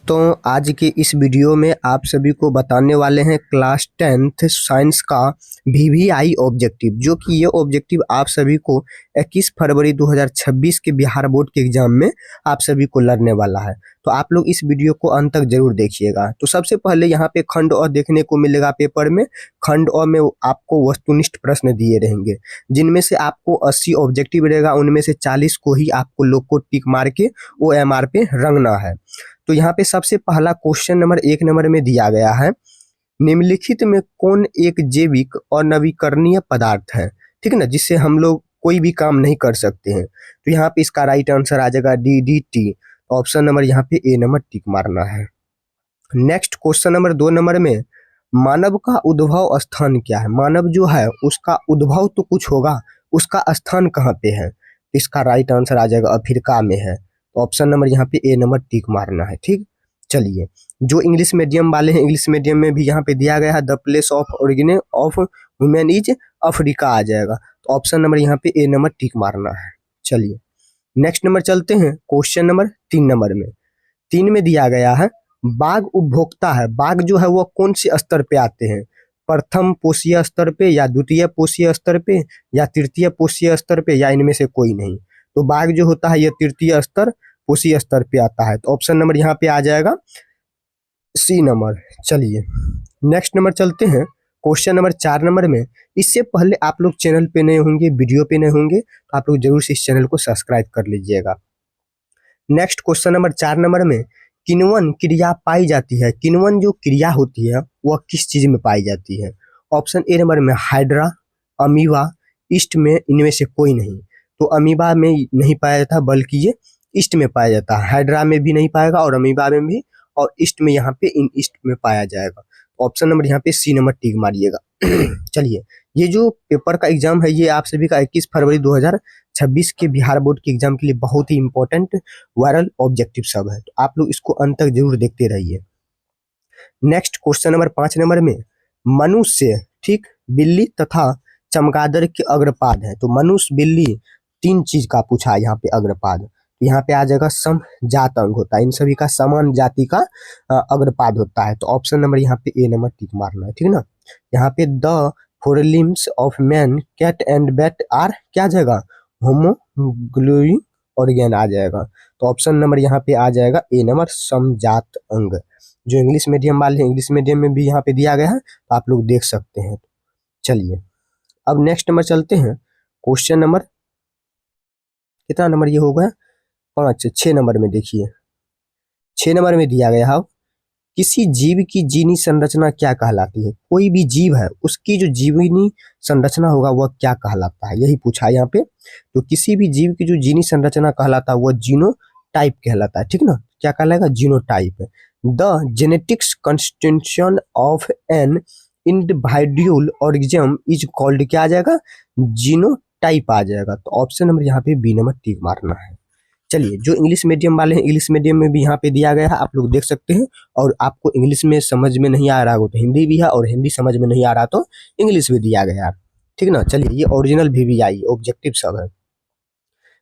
दोस्तों आज के इस वीडियो में आप सभी को बताने वाले हैं क्लास 10th साइंस का वीवीआई ऑब्जेक्टिव, जो कि ये ऑब्जेक्टिव आप सभी को 21 फरवरी 2026 के बिहार बोर्ड के एग्जाम में आप सभी को लड़ने वाला है। तो आप लोग इस वीडियो को अंत तक जरूर देखिएगा। तो सबसे पहले यहाँ पे खंड अ देखने को मिलेगा पेपर में। खंड अ में आपको वस्तुनिष्ठ प्रश्न दिए रहेंगे, जिनमें से आपको 80 ऑब्जेक्टिव रहेगा, उनमें से 40 को ही आपको लोग को टिक मार के OMR पे रंगना है। तो यहाँ पे सबसे पहला क्वेश्चन नंबर 1 नंबर में दिया गया है, निम्नलिखित में कौन एक जैविक और नवीकरणीय पदार्थ है, ठीक है ना, जिससे हम लोग कोई भी काम नहीं कर सकते हैं। तो यहाँ पे इसका राइट आंसर आ जाएगा DDT। ऑप्शन नंबर यहाँ पे ए नंबर टिक मारना है। नेक्स्ट क्वेश्चन नंबर 2 नंबर में, मानव का उद्भव स्थान क्या है। मानव जो है उसका उद्भव तो कुछ होगा, उसका स्थान कहाँ पे है। इसका राइट आंसर आ जाएगा अफ्रीका में है। ऑप्शन नंबर यहाँ पे ए नंबर टिक मारना है। ठीक, चलिए जो इंग्लिश मीडियम वाले हैं, इंग्लिश मीडियम में भी यहाँ पे दिया गया है the place of origin of women is Africa आ जाएगा। तो ऑप्शन नंबर यहाँ पे ए नंबर टिक मारना है। चलिए नेक्स्ट नंबर चलते हैं क्वेश्चन नंबर 3 नंबर में। 3 में दिया गया है, बाघ उपभोक्ता है। बाघ जो है वो कौन से स्तर पे आते हैं, प्रथम पोषीय स्तर पे या द्वितीय पोषीय स्तर पे या तृतीय पोषीय स्तर पे या इनमें से कोई नहीं। तो बाघ जो होता है ये तृतीय स्तर पोषीय स्तर पे आता है। तो ऑप्शन नंबर यहाँ पे आ जाएगा सी नंबर। चलिए नेक्स्ट नंबर चलते हैं क्वेश्चन नंबर 4 नंबर में। इससे पहले आप लोग चैनल पे नए होंगे, वीडियो पे नए होंगे, तो आप लोग जरूर से इस चैनल को सब्सक्राइब कर लीजिएगा। नेक्स्ट क्वेश्चन नंबर 4 नंबर में, किण्वन क्रिया पाई जाती है। किण्वन जो क्रिया होती है वह किस चीज में पाई जाती है। ऑप्शन ए नंबर में हाइड्रा, अमीबा, ईस्ट में इनमें से कोई नहीं। तो अमीबा में नहीं पाया जाता बल्कि ये ईस्ट में पाया जाता है। हाइड्रा में भी नहीं पाएगा और अमीबा में भी, और ईस्ट में यहाँ पे इन ईस्ट में पाया जाएगा। ऑप्शन नंबर यहाँ पे सी नंबर टिक मारिएगा। चलिए ये जो पेपर का एग्जाम है ये आप सभी का 21 फरवरी 2026 के बिहार बोर्ड के एग्जाम के लिए बहुत ही इंपॉर्टेंट वायरल ऑब्जेक्टिव सब है। तो आप लोग इसको अंत तक जरूर देखते रहिए। नेक्स्ट क्वेश्चन नंबर 5 नंबर में, मनुष्य, ठीक, बिल्ली तथा चमगादड़ के अग्रपाद है। तो मनुष्य, बिल्ली, 3 चीज का पूछा है यहाँ पे अग्रपाद। यहाँ पे आ जाएगा समजात अंग होता है, इन सभी का समान जाति का अग्रपाद होता है। तो ऑप्शन नंबर यहाँ पे ए नंबर टिक मारना है, ठीक ना। यहाँ पे the forelimbs of man, cat and bat are क्या आ जाएगा, होमोग्लोइंग ऑर्गेन आ जाएगा। तो ऑप्शन नंबर यहाँ पे आ जाएगा ए नंबर समजात अंग। जो इंग्लिश मीडियम वाले हैं, इंग्लिश मीडियम में भी यहाँ पे दिया गया है, तो आप लोग देख सकते हैं। चलिए अब नेक्स्ट नंबर चलते हैं क्वेश्चन नंबर, कितना नंबर ये होगा, 6 नंबर में देखिए। 6 नंबर में दिया गया है, किसी जीव की जीनी संरचना क्या कहलाती है। कोई भी जीव है उसकी जो जीवनी संरचना होगा वह क्या कहलाता है, यही पूछा है यहाँ पे। तो किसी भी जीव की जो जीनी संरचना कहलाता है वह जीनोटाइप कहलाता है, ठीक ना। क्या कहलाएगा, genotype. The genetics constitution of an individual organism is called, क्या आ जाएगा, जीनोटाइप आ जाएगा। तो ऑप्शन नंबर यहाँ पे बी नंबर टिक मारना है। चलिए जो इंग्लिश मीडियम वाले हैं, इंग्लिश मीडियम में भी यहाँ पे दिया गया है, आप लोग देख सकते हैं। और आपको इंग्लिश में समझ में नहीं आ रहा हो तो हिंदी भी है, और हिंदी समझ में नहीं आ रहा तो इंग्लिश भी दिया गया है, ठीक ना। चलिए ये ओरिजिनल VVI ऑब्जेक्टिव सब है।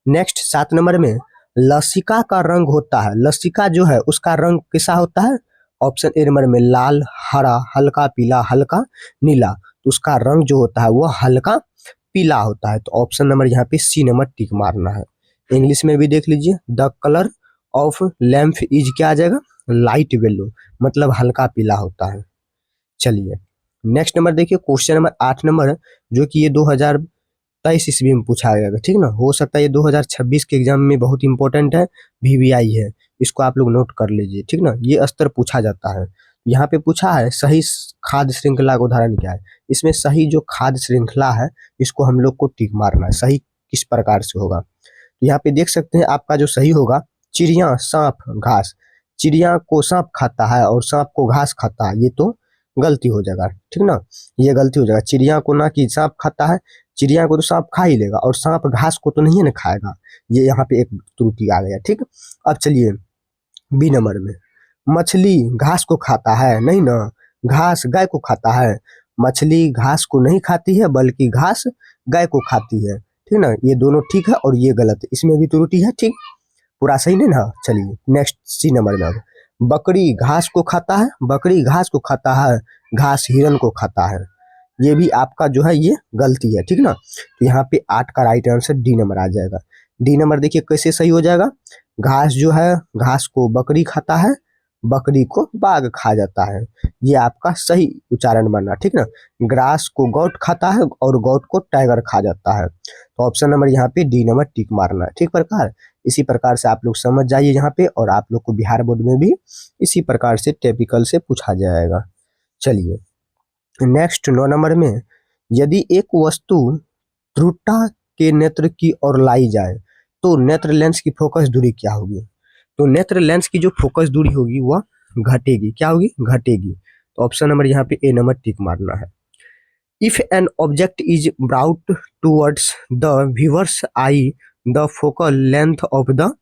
नेक्स्ट 7 नंबर में, लसिका का रंग होता है। लसिका जो है उसका रंग कैसा होता है। ऑप्शन ए नंबर में लाल, हरा, हल्का पीला, हल्का नीला। तो उसका रंग जो होता है वह हल्का पीला होता है। तो ऑप्शन नंबर यहाँ पे सी नंबर टिक मारना है। इंग्लिश में भी देख लीजिए, the colour of lamp is क्या आ जाएगा, लाइट येलो, मतलब हल्का पीला होता है। चलिए नेक्स्ट नंबर देखिए क्वेश्चन नंबर 8 नंबर, जो कि ये 2023 ईस्वी में पूछा गया, ठीक ना। हो सकता है ये 2026 के एग्जाम में बहुत इंपॉर्टेंट है, VVI है, इसको आप लोग नोट कर लीजिए, ठीक ना। ये स्तर पूछा जाता है। यहाँ पे पूछा है सही खाद्य श्रृंखला का उदाहरण क्या है। इसमें सही जो खाद्य श्रृंखला है इसको हम लोग को टिक मारना है, सही किस प्रकार से होगा। यहाँ पे देख सकते हैं आपका जो सही होगा, चिड़िया, सांप, घास। चिड़िया को सांप खाता है और सांप को घास खाता है, ये तो गलती हो जाएगा, ठीक ना, ये गलती हो जाएगा। चिड़िया को ना कि सांप खाता है, चिड़िया को तो सांप खा ही लेगा, और सांप घास को तो नहीं ना खाएगा, ये यहाँ पे एक त्रुटि आ गया, ठीक। अब चलिए बी नंबर में, मछली घास को खाता है, नहीं ना, घास गाय को खाता है। मछली घास को नहीं खाती है बल्कि घास गाय को खाती है, ठीक ना। ये दोनों ठीक है और ये गलत है, इसमें भी त्रुटि है, ठीक, पूरा सही नहीं ना। चलिए नेक्स्ट सी नंबर में, बकरी घास को खाता है, बकरी घास को खाता है, घास हिरन को खाता है। ये भी आपका जो है ये गलती है, ठीक ना। तो यहाँ पे 8 का राइट आंसर डी नंबर आ जाएगा। डी नंबर देखिए कैसे सही हो जाएगा। घास जो है, घास को बकरी खाता है, बकरी को बाघ खा जाता है। ये आपका सही उच्चारण बना, ठीक ना। ग्रास को गौट खाता है और गौट को टाइगर खा जाता है। तो ऑप्शन नंबर यहाँ पे डी नंबर टिक मारना है, ठीक प्रकार। इसी प्रकार से आप लोग समझ जाइए यहाँ पे, और आप लोग को बिहार बोर्ड में भी इसी प्रकार से टिपिकल से पूछा जाएगा। चलिए नेक्स्ट 9 नंबर में, यदि एक वस्तु ध्रुवता के नेत्र की ओर लाई जाए तो नेत्र लेंस की फोकस दूरी क्या होगी। तो नेत्र लेंस की जो फोकस दूरी होगी वह घटेगी, क्या होगी, घटेगी। तो ऑप्शन नंबर यहाँ पे ए नंबर टिक मारना है। If an object is brought towards the viewers I, the focal length of the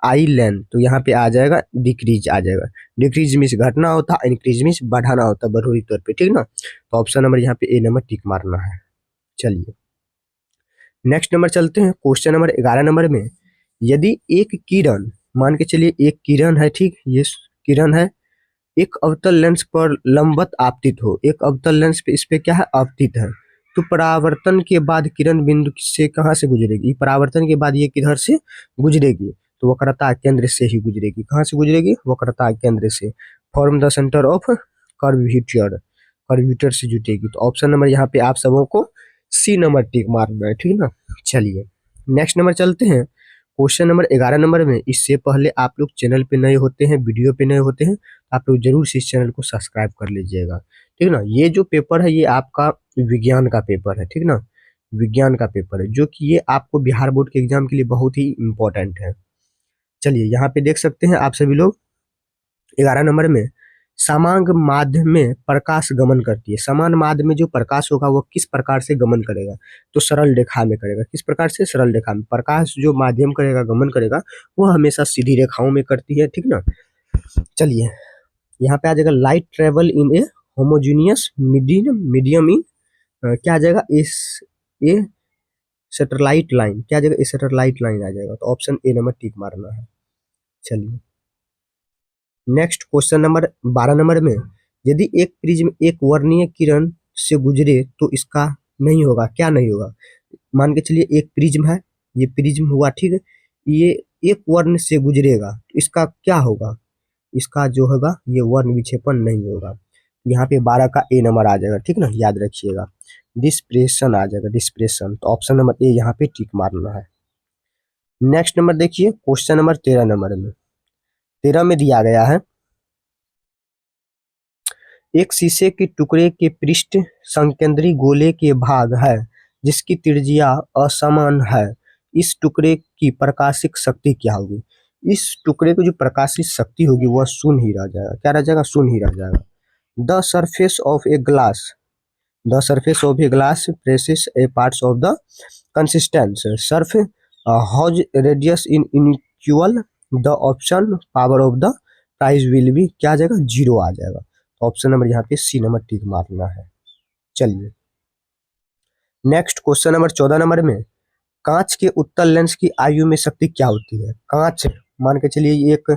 I length, तो यहाँ पे आ जाएगा डिक्रीज आ जाएगा। डिक्रीज मीन्स घटना होता है, इंक्रीज मीन्स बढ़ाना होता है बढ़ोतरी तौर पे, ठीक ना। तो ऑप्शन नंबर यहाँ पे ए नंबर टिक मारना है। चलिए नेक्स्ट नंबर चलते हैं क्वेश्चन नंबर 11 नंबर में, यदि एक किरण, मान के चलिए एक किरण है, ठीक, ये किरण है, एक अवतल लेंस पर लंबवत आपतित हो, एक अवतल लेंस पे इस पे क्या है, आपतित है, तो परावर्तन के बाद किरण बिंदु से कहाँ से गुजरेगी, परावर्तन के बाद ये किधर से गुजरेगी, तो वक्रता केंद्र से ही गुजरेगी। कहाँ से गुजरेगी, वक्रता केंद्र से। Form the centre of curvature, curvature से जुटेगी। तो ऑप्शन नंबर यहाँ पे आप सबों को सी नंबर टिक मारना है, ठीक ना। चलिए नेक्स्ट नंबर चलते हैं क्वेश्चन नंबर 11 नंबर में। इससे पहले आप लोग चैनल पे नए होते हैं, वीडियो पे नए होते हैं, आप लोग जरूर से इस चैनल को सब्सक्राइब कर लीजिएगा, ठीक ना। ये जो पेपर है ये आपका विज्ञान का पेपर है, ठीक ना, विज्ञान का पेपर है, जो कि ये आपको बिहार बोर्ड के एग्जाम के लिए बहुत ही इंपॉर्टेंट है। चलिए यहाँ पे देख सकते हैं आप सभी लोग 11 नंबर में, समांग माध्य में प्रकाश गमन करती है। समान माध्य में जो प्रकाश होगा वो किस प्रकार से गमन करेगा, तो सरल रेखा में करेगा। किस प्रकार से, सरल रेखा में। प्रकाश जो माध्यम करेगा, गमन करेगा, वो हमेशा सीधी रेखाओं में करती है, ठीक ना। चलिए यहाँ पे आ जाएगा light travel in A homogeneous medium in, क्या आ जाएगा, इस ए सेटेलाइट लाइन, क्या आ जाएगा, ए सेटेलाइट लाइन आ जाएगा। तो ऑप्शन ए नंबर टिक मारना है। चलिए नेक्स्ट क्वेश्चन नंबर 12 नंबर में, यदि एक प्रिज्म एक वर्णीय किरण से गुजरे तो इसका नहीं होगा, क्या नहीं होगा। मान के चलिए एक प्रिज्म है, ये प्रिज्म हुआ, ठीक है, ये एक वर्ण से गुजरेगा तो इसका क्या होगा, इसका जो होगा ये वर्ण विक्षेपण नहीं होगा। यहाँ पे 12 का ए नंबर आ जाएगा, ठीक ना, याद रखिएगा। डिस्प्रेशन आ जाएगा, डिस्प्रेशन। तो ऑप्शन नंबर ए यहाँ पे टिक मारना है। नेक्स्ट नंबर देखिए क्वेश्चन नंबर 13 नंबर में, 13 में दिया गया है, एक शीशे के टुकड़े के पृष्ठ संकेंद्री गोले के भाग है जिसकी त्रिज्या असमान है। इस टुकड़े की प्रकाशिक शक्ति क्या होगी। इस टुकड़े की जो प्रकाशिक शक्ति होगी वह शून्य ही रह जाएगा, क्या रह जाएगा, शून्य ही रह जाएगा। The surface of a glass, the surface of a glass presses a parts of the consistence surf has radius in unequal, the option power of the price will be, क्या आ जाएगा, जीरो आ जाएगा। ऑप्शन नंबर यहाँ पे सी number tick मारना है। चलिए next question number 14 number में, कांच के उत्तल लेंस की आयु में शक्ति क्या होती है। कांच, मान के चलिए ये एक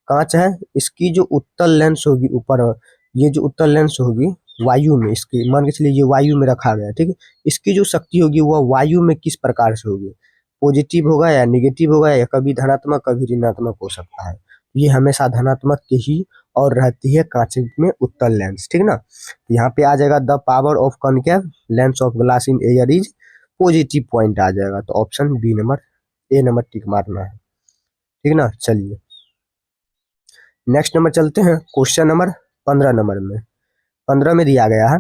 कांच है, इसकी जो उत्तल लेंस होगी ऊपर, ये जो उत्तल लेंस होगी वायु में, इसकी मान के चलिए ये वायु में रखा गया, ठीक है, इसकी जो शक्ति होगी वह वायु में किस प्रकार से होगी, पॉजिटिव होगा या निगेटिव होगा, या कभी धनात्मक कभी ऋणात्मक हो सकता है। ये हमेशा धनात्मक की ही और रहती है कांच में उत्तल लेंस, ठीक ना। यहाँ पे आ जाएगा the power of concave lens of glass in air is positive point आ जाएगा। तो option B number, A number tick मारना है, ठीक ना। चलिए नेक्स्ट नंबर चलते हैं क्वेश्चन नंबर 15 नंबर में। 15 में दिया गया है,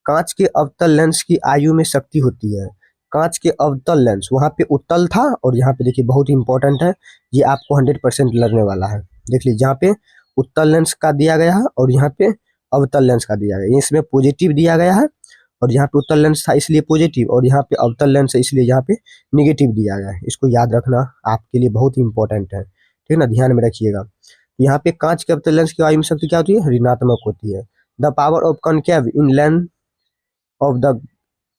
कांच के अवतल लेंस की आयु में शक्ति होती है। कांच के अवतल लेंस, वहां पे उत्तल था और यहाँ पे देखिए बहुत इंपॉर्टेंट है, ये आपको 100% लगने वाला है। देख लीजिए जहाँ पे उत्तल लेंस का दिया गया है और यहाँ पे अवतल लेंस का दिया गया है, इसमें पॉजिटिव दिया गया है और यहाँ पे उत्तल लेंस था इसलिए पॉजिटिव, और यहाँ पे अवतल लेंस है इसलिए यहाँ पे निगेटिव दिया गया है। इसको याद रखना आपके लिए बहुत ही इंपॉर्टेंट है, ठीक ना, ध्यान में रखिएगा। यहाँ पे कांच के अवतल लेंस की आयु में शक्ति क्या होती है, ऋणात्मक होती है। The power of concave in lens of the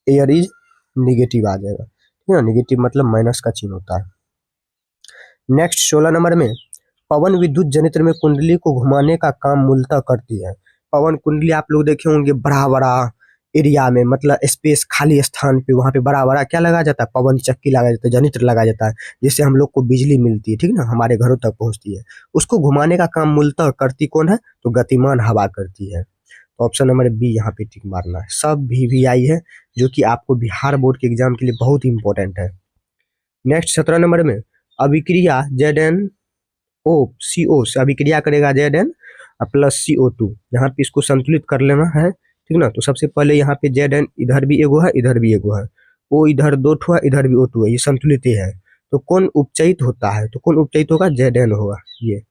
air is negative आ जाएगा, ठीक है, निगेटिव मतलब माइनस का चिन्ह होता है। नेक्स्ट 16 नंबर में, पवन विद्युत जनित्र में कुंडली को घुमाने का काम मूलतः करती है। पवन कुंडली आप लोग देखे होंगे बड़ा बड़ा एरिया में, मतलब स्पेस खाली स्थान पे, वहां पे बड़ा बड़ा क्या लगाया जाता है, पवन चक्की लगाया जाता है, जनित्र लगाया जाता है, जिससे हम लोग को बिजली मिलती है, ठीक ना, हमारे घरों तक पहुंचती है। उसको घुमाने का काम मूलतः करती कौन है, तो गतिमान हवा करती है। तो ऑप्शन नंबर बी यहाँ पे टिक मारना है। सब VVI है, जो कि आपको बिहार बोर्ड के एग्जाम के लिए बहुत ही इंपॉर्टेंट है। नेक्स्ट 17 नंबर में अभिक्रिया ZnO से अभिक्रिया करेगा Zn प्लस CO2। यहाँ पे इसको संतुलित कर लेना है, ठीक ना। तो सबसे पहले यहाँ पे Zn इधर भी एगो है, इधर भी एगो है, O इधर 2 ठो है, इधर भी O2 है, ये संतुलित ही है। तो कौन उपचयित होता है, तो कौन उपचयित होगा, Zn होगा ये।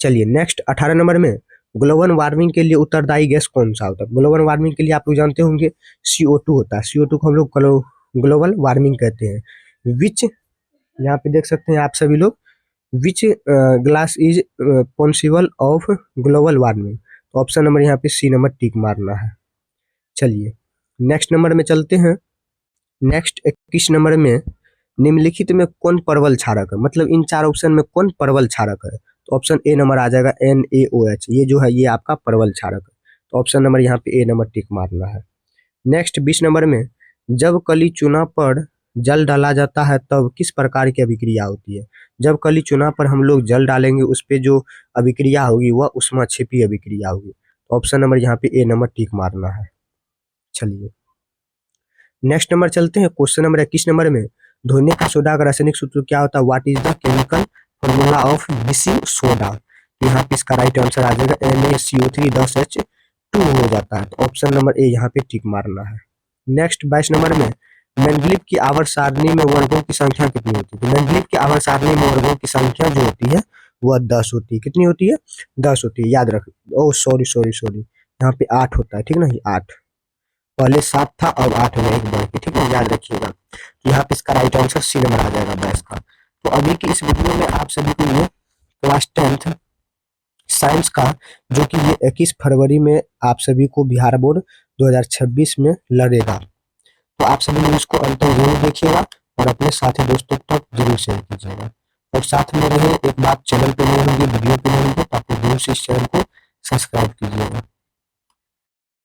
चलिए नेक्स्ट 18 नंबर में ग्लोबल वार्मिंग के लिए उत्तरदायी गैस कौन सा होता है। ग्लोबल वार्मिंग के लिए आप लोग जानते होंगे CO2 होता है। CO2 को हम लोग ग्लोबल वार्मिंग कहते हैं। विच, यहाँ पे देख सकते हैं आप सभी लोग, which glass is possible of global warming. तो ऑप्शन नंबर यहाँ पे सी नंबर टिक मारना है। चलिए नेक्स्ट नंबर में चलते हैं। नेक्स्ट 21 नंबर में निम्नलिखित में कौन परवल क्षारक है, मतलब इन चार ऑप्शन में कौन परवल क्षारक है। तो ऑप्शन ए नंबर आ जाएगा NaOH, ये जो है ये आपका परवल क्षारक है। तो ऑप्शन नंबर यहाँ पे ए नंबर टिक मारना है। नेक्स्ट 20 नंबर में जब कली चूना पर जल डाला जाता है तब किस प्रकार की अभिक्रिया होती है। जब कली चूना पर हम लोग जल डालेंगे, उस पे जो अभिक्रिया होगी वह ऊष्माक्षेपी अभिक्रिया होगी। तो ऑप्शन नंबर यहाँ पे ए नंबर टिक मारना है। चलिए नेक्स्ट नंबर चलते हैं। क्वेश्चन नंबर 21 नंबर में धोने का सोडा का रासायनिक सूत्र क्या होता है, what is the chemical formula of basic soda. यहाँ पे इसका राइट आंसर आ जाएगा NaCO3 10H2 हो जाता है। तो ऑप्शन नंबर ए यहाँ पे टिक मारना है। नेक्स्ट 22 नंबर में मेंडलीव की आवर्त सारणी में वर्गों की संख्या कितनी होती है। तो मेंडलीव की आवर्त सारणी में वर्गों की संख्या जो होती है वह 10 होती है। कितनी होती है, 10 होती है, याद रख। ओ सॉरी यहाँ पे 8 होता है, ठीक ना, ये 8, पहले 7 था और 8 हो गया एक बढ़ के, ठीक है, याद रखिएगा। तो यहाँ पे इसका राइट आंसर सी नंबर आ जाएगा 22 का। तो अभी की इस वीडियो में आप सभी को ये क्लास 10th साइंस का, जो कि ये 21 फरवरी में आप सभी को बिहार बोर्ड 2026 में लड़ेगा, तो आप सभी लोग इसको अंत तक जरूर देखिएगा और अपने साथी दोस्तों तक जरूर शेयर कीजिएगा। और साथ में रहे, एक बात, चैनल पे नए होंगे, वीडियो पे नए होंगे, तो आप लोग जरूर से इस चैनल को सब्सक्राइब कीजिएगा।